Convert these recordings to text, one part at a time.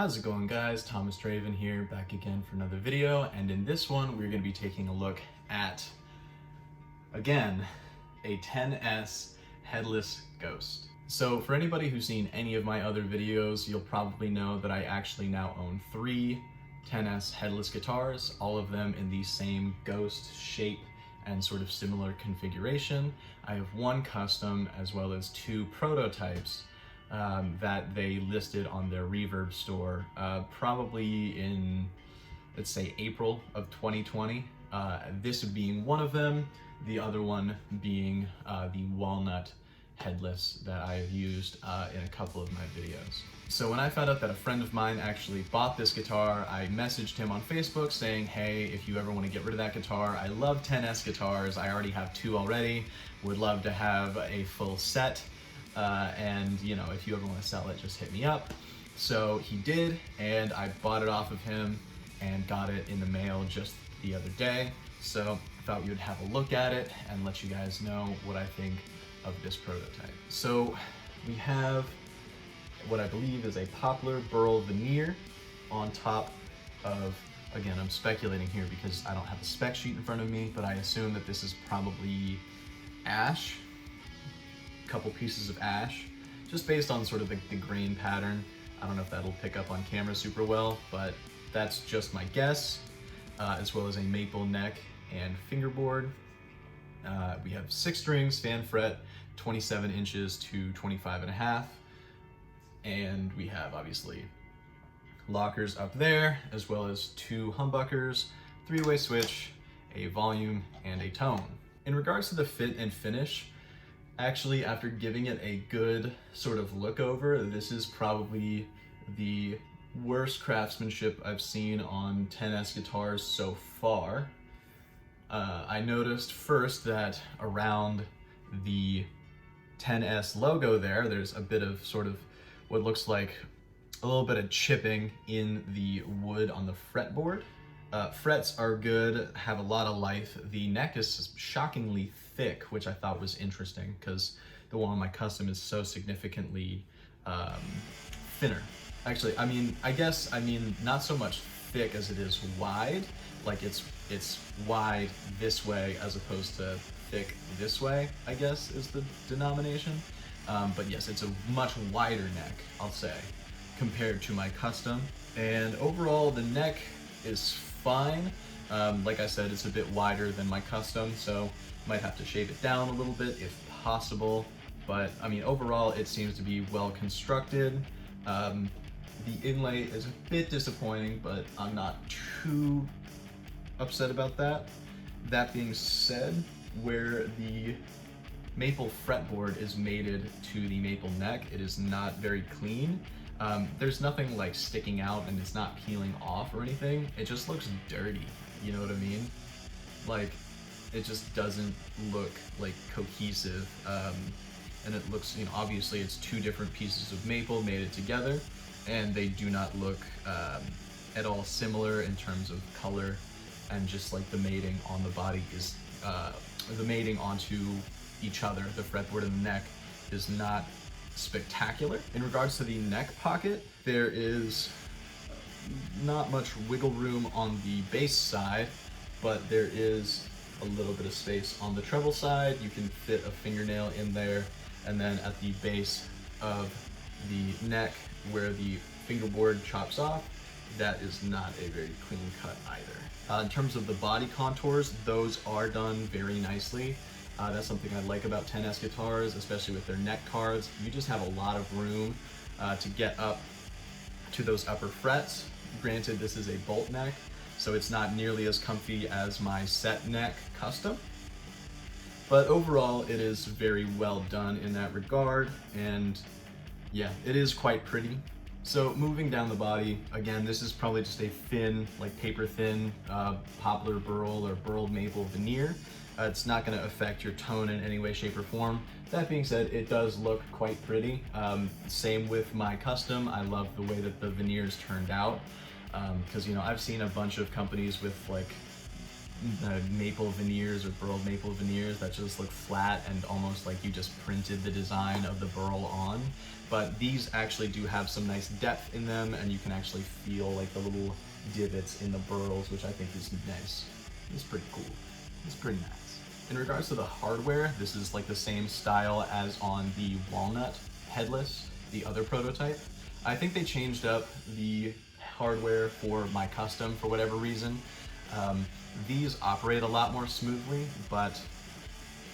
How's it going, guys? Thomas Draven here, back again for another video, and in this one we're going to be taking a look at, again, a 10S headless ghost. So for anybody who's seen any of my other videos, you'll probably know that I actually now own 3 10S headless guitars, all of them in the same ghost shape and sort of similar configuration. I have 1 custom as well as 2 prototypes that they listed on their Reverb store probably in, let's say, April of 2020. This being one of them, the other one being the walnut headless that I have used in a couple of my videos. So when I found out that a friend of mine actually bought this guitar, I messaged him on Facebook saying, hey, if you ever want to get rid of that guitar, I love 10S guitars, I already have 2 already, would love to have a full set, and you know, if you ever want to sell it, just hit me up. So he did, and I bought it off of him and got it in the mail just the other day. So I thought we would have a look at it and let you guys know what I think of this prototype. So we have what I believe is a poplar burl veneer on top of, again, I'm speculating here because I don't have a spec sheet in front of me, but I assume that this is probably ash, a couple pieces of ash, just based on sort of the grain pattern. I don't know if that'll pick up on camera super well, but that's just my guess, as well as a maple neck and fingerboard. We have 6 strings, fan fret, 27 inches to 25.5. And we have obviously lockers up there, as well as 2 humbuckers, 3-way switch, a volume, and a tone. In regards to the fit and finish, actually after giving it a good sort of look over, this is probably the worst craftsmanship I've seen on 10S guitars so far. I noticed first that around the 10S logo there's a bit of sort of what looks like a little bit of chipping in the wood on the fretboard. Frets are good, have a lot of life. The neck is shockingly thick, which I thought was interesting because the one on my custom is so significantly thinner. Actually, I guess not so much thick as it is wide. Like it's wide this way as opposed to thick this way, I guess is the denomination. But yes, it's a much wider neck, I'll say, compared to my custom. And overall, the neck is fine. Like I said, it's a bit wider than my custom, so might have to shave it down a little bit if possible. But I mean, overall, it seems to be well constructed. The inlay is a bit disappointing, but I'm not too upset about that. That being said, where the maple fretboard is mated to the maple neck, it is not very clean. There's nothing like sticking out and it's not peeling off or anything. It just looks dirty, you know what I mean? Like, it just doesn't look like cohesive. And it looks, you know, obviously it's 2 different pieces of maple mated together, and they do not look at all similar in terms of color, and just like the mating on the body is, the mating onto each other, the fretboard and the neck, is not spectacular. In regards to the neck pocket, there is not much wiggle room on the bass side, but there is a little bit of space on the treble side. You can fit a fingernail in there, and then at the base of the neck where the fingerboard chops off, that is not a very clean cut either. In terms of the body contours, those are done very nicely. That's something I like about 10S guitars, especially with their neck cards. You just have a lot of room to get up to those upper frets. Granted, this is a bolt neck, so it's not nearly as comfy as my set neck custom. But overall, it is very well done in that regard, and yeah, it is quite pretty. So moving down the body, again, this is probably just a thin, like paper thin, poplar burl or burled maple veneer. It's not going to affect your tone in any way, shape, or form. That being said, it does look quite pretty. Same with my custom. I love the way that the veneers turned out, because you know, I've seen a bunch of companies with like maple veneers or burled maple veneers that just look flat and almost like you just printed the design of the burl on. But these actually do have some nice depth in them, and you can actually feel like the little divots in the burls, which I think is nice. It's pretty cool. It's pretty nice. In regards to the hardware, this is like the same style as on the walnut Headless, the other prototype. I think they changed up the hardware for my custom for whatever reason. These operate a lot more smoothly, but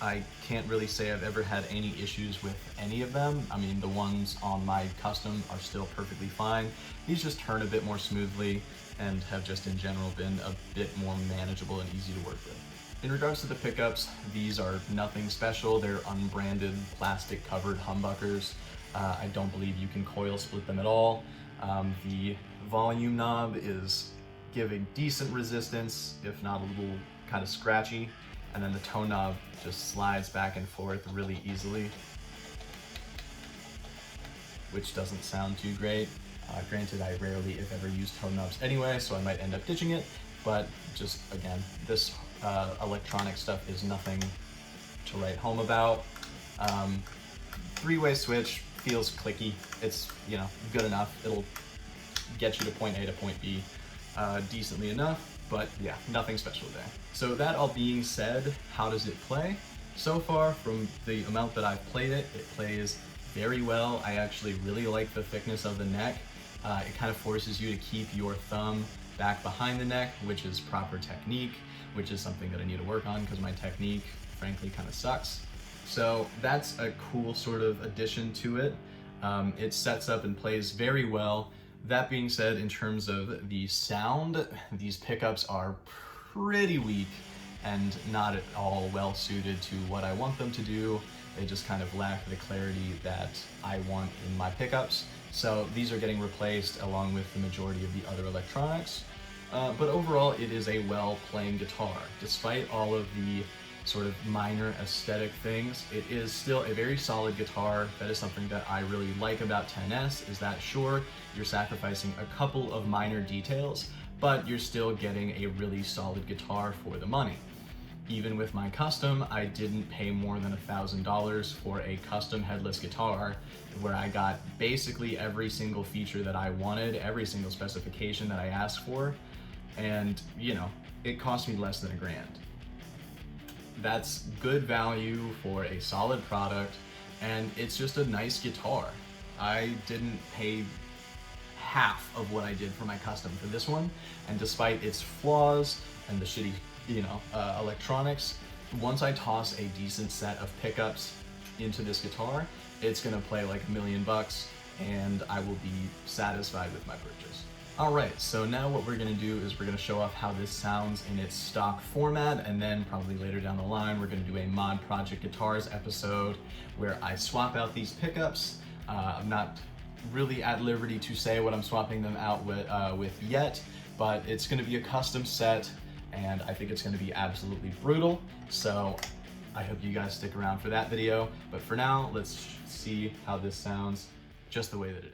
I can't really say I've ever had any issues with any of them. I mean, the ones on my custom are still perfectly fine. These just turn a bit more smoothly and have just in general been a bit more manageable and easy to work with. In regards to the pickups, these are nothing special. They're unbranded, plastic covered humbuckers. I don't believe you can coil split them at all. The volume knob is giving decent resistance, if not a little kind of scratchy. And then the tone knob just slides back and forth really easily, which doesn't sound too great. Granted, I rarely, if ever, use tone knobs anyway, so I might end up ditching it. But just, again, this electronic stuff is nothing to write home about. Three-way switch feels clicky. It's, you know, good enough. It'll get you to point A to point B decently enough, but yeah, nothing special there. So that all being said, how does it play? So far, from the amount that I've played it, it plays very well. I actually really like the thickness of the neck. It kind of forces you to keep your thumb back behind the neck, which is proper technique, which is something that I need to work on because my technique, frankly, kind of sucks. So that's a cool sort of addition to it. It sets up and plays very well. That being said, in terms of the sound, these pickups are pretty weak and not at all well suited to what I want them to do. They just kind of lack the clarity that I want in my pickups. So these are getting replaced along with the majority of the other electronics. But overall, it is a well-playing guitar. Despite all of the sort of minor aesthetic things, it is still a very solid guitar. That is something that I really like about 10S, is that sure, you're sacrificing a couple of minor details, but you're still getting a really solid guitar for the money. Even with my custom, I didn't pay more than $1,000 for a custom headless guitar, where I got basically every single feature that I wanted, every single specification that I asked for, and you know, it cost me less than $1,000. That's good value for a solid product, and it's just a nice guitar. I didn't pay half of what I did for my custom for this one, and despite its flaws and the shitty, you know, electronics, once I toss a decent set of pickups into this guitar, it's gonna play like $1 million, and I will be satisfied with my purchase. Alright, so now what we're going to do is we're going to show off how this sounds in its stock format, and then probably later down the line we're going to do a Mod Project Guitars episode where I swap out these pickups. I'm not really at liberty to say what I'm swapping them out with yet, but it's going to be a custom set, and I think it's going to be absolutely brutal, so I hope you guys stick around for that video. But for now, let's see how this sounds just the way that it is.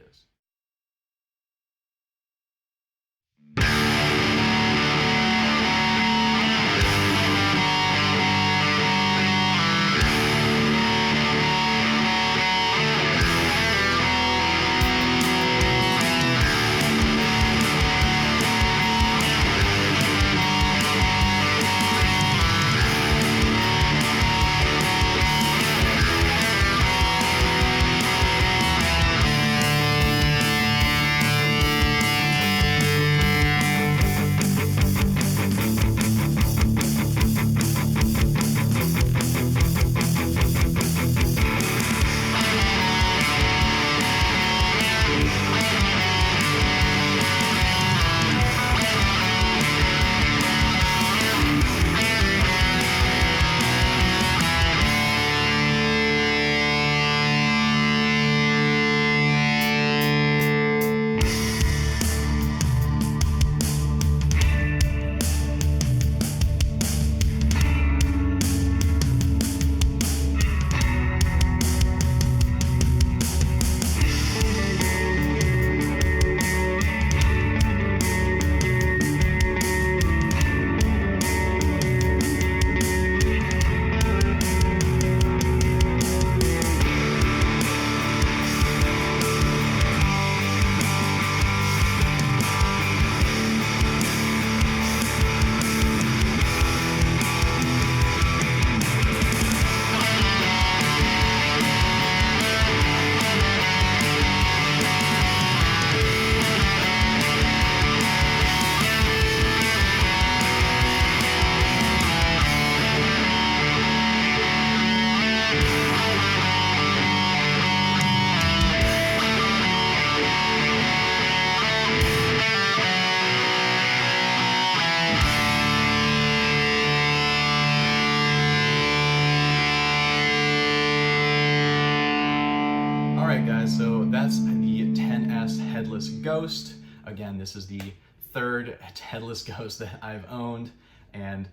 Headless Ghost. Again, this is the third Headless Ghost that I've owned, and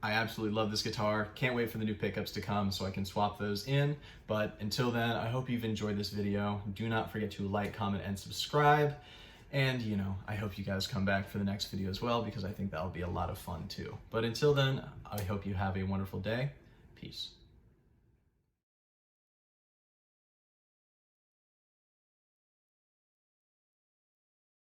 I absolutely love this guitar. Can't wait for the new pickups to come so I can swap those in. But until then, I hope you've enjoyed this video. Do not forget to like, comment, and subscribe. And, you know, I hope you guys come back for the next video as well, because I think that'll be a lot of fun too. But until then, I hope you have a wonderful day. Peace.